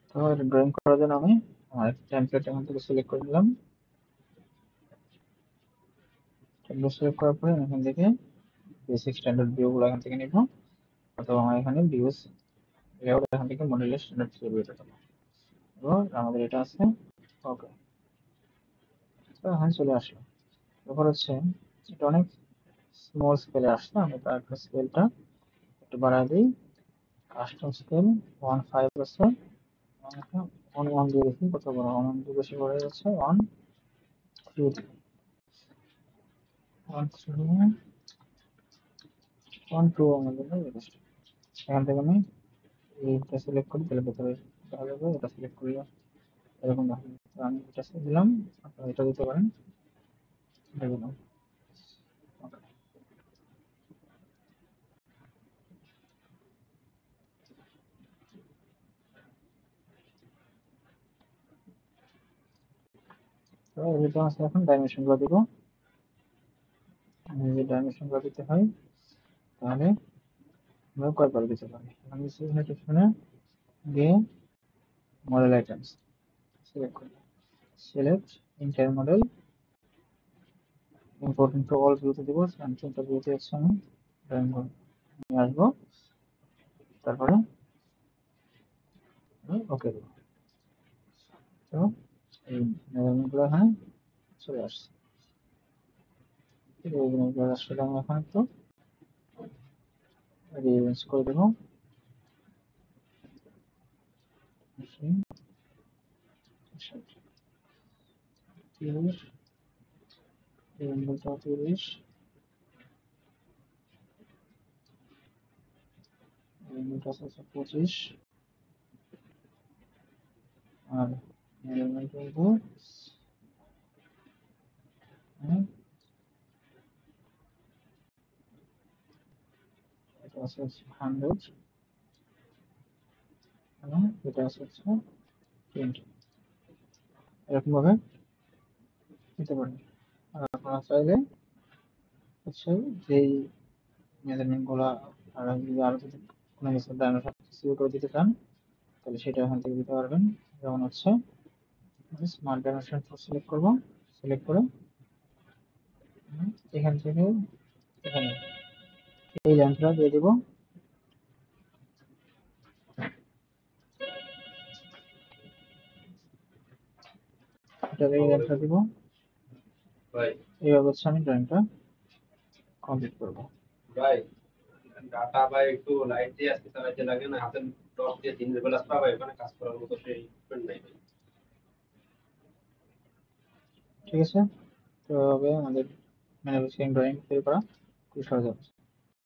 তো ড্রয়িং করার জন্য আমি আমার টেমপ্লেট এখান থেকে সিলেক্ট করে নিলাম। টেমপ্লেট সিলেক্ট করার পরে এখান থেকে বেসিক স্ট্যান্ডার্ড ভিউগুলো এখান থেকে নিব, অথবা আমার এখানে ভিউজ লেআউট এখান থেকে মডেলের স্ট্যান্ডার্ড ভিউটা দেবো। এবার আমাদের এটা আছে ওকে। তো এখানে চলে আসলো। এরপর হচ্ছে এটা অনেক স্মল স্কেলে আসছে, আমি তার স্কেলটা একটু বাড়াই দিই। কাস্টম স্কেল 1.5 আছে, 1 দিয়ে দেখি কত বড়। 1 দিয়ে বেশি বড় হয়ে যাচ্ছে, 1.3 1.2 আমাদের যথেষ্ট। এখান থেকে আমি এইটা সিলেক্ট করি, তাহলে ভেতরে দেখা যাবে। এটা সিলেক্ট করলে এরকম দেখাবে। তো আমি এটা দিলাম, আপনারা এটা দিতে পারেন, দিলাম ওকে। তো এর ভিতরে আছে এখন ডাইমেনশন গুলো দিব। যদি ডাইমেনশন গুলো দিতে হয় তাহলে আমরা কয়বার দিতে পারি। আমি সিলেকশনে গিয়ে মডেল আইটেমস সিলেক্ট করি, select inter model, import into all ভিউতে দিব। তিনটা ভিউতে হচ্ছে আমি ড্রয়িং নিয়ে আসবো, তারপরে ওকে দেবো। তো এই মেজারমেন্টগুলো এখানে চলে আসছে। ঠিক আছে, এইগুলো আসলে আমি এখন একটু রিঅ্যারেঞ্জ করে দেবো। 30, এই অ্যাঙ্গেলটা 30, এই অ্যাঙ্গেলটা আছে 25, আর মেজারমেন্ট করবো এটা আছে 100 এবং এটা আছে 20। এরকম ভাবে নিতে পারেন। আর আপনারা চাইলে হচ্ছে যেই মেজারমেন্ট গুলা আর যদি আরো যদি কোনো কিছু ডাইমেনশন সিলেক্ট করে দিতে চান তাহলে সেটা এখান থেকে দিতে পারবেন। যেমন হচ্ছে স্মার্ট ডাইমেনশন সিলেক্ট করব, সিলেক্ট করে এখান থেকে এখানে এই লেন্থটা দিয়ে দিব। এটা এই লেন্থটা দিব। এইভাবে হচ্ছে আমি ড্রয়িংটা কমপ্লিট করব। ডাটা ভাই একটু লাইট দিয়ে আজকে চালাইতে লাগে না, হাতের টর্চ দিয়ে দিনের বেলা পাবে ওখানে কাজ করার মতো সেই ইকুইপমেন্ট নাই। ঠিক আছে, তো হবে আমাদের ম্যানুফ্যাকচারিং ড্রয়িং তৈরি করা খুব সহজ হবে।